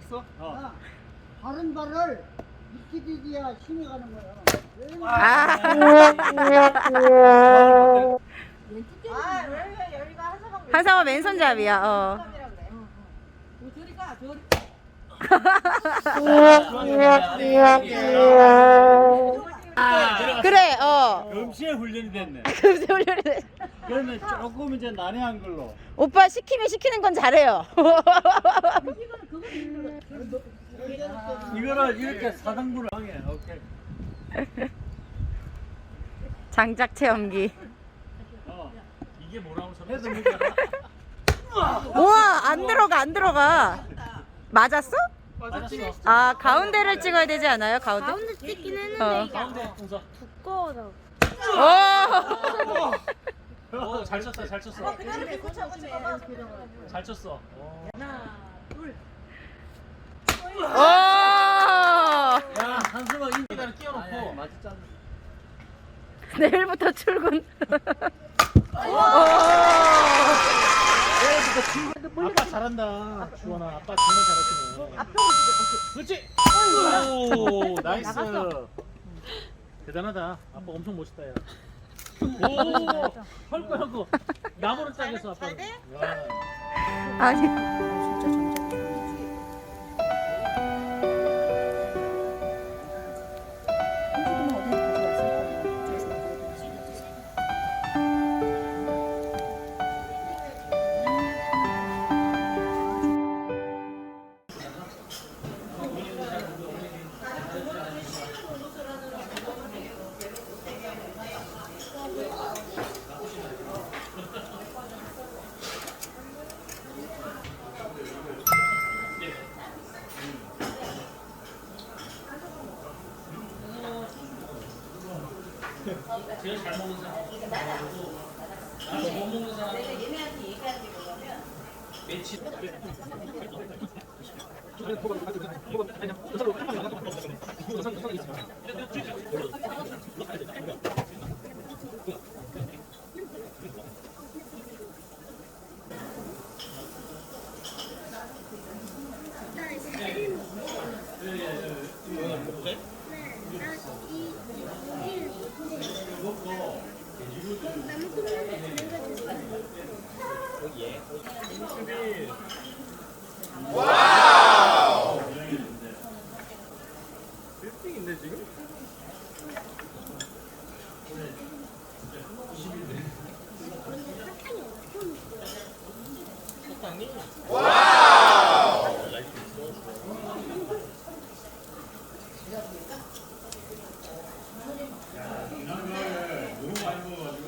했어? 바른 발을 익히디디야 힘이 가는 거야. 왜 여기가 한사방 한상화 왼손잡이야. 왼손잡이라 그래. 저리 가, 저리. 그래, 금시에 훈련이 됐네. 금세 훈련이 돼. 그러면 조금 이제 난해한 걸로. 오빠 시키면 시키는 건 잘해요. 이거를 이렇게 4등분을 하게. 오케이. 장작 체험기. 이게 뭐라고 해도 못 우와, 안 들어가, 안 들어가. 맞았어? 맞았어. 아, 가운데를 찍어야 되지 않아요? 가운데? 가운데 찍긴 했는데 이게 가운데 동서. 두꺼워서 오! 오, 잘 쳤어, 잘 쳤어. 그대로 밀고 차고 찍어봐. 잘 쳤어. 오! 야, 한수만 인기다를 끼워놓고. 맞았잖아. 내일부터 출근. 오! 아빠 잘한다. 주원아, 아빠 정말 잘하시네. 앞으로 그렇지. 오, 나이스. 대단하다. 아빠 엄청 멋있다, 야. 오, 헐거 나무를 짜겠어, 아빠. 아니. 제일 잘 먹는 사람. 나못 먹는 사람. 내가 얘네한테 얘기하는 게 뭐냐면 매치. 와우! 1등인데 지금? 사탕이? 와우! 너무 많이 먹어가지고.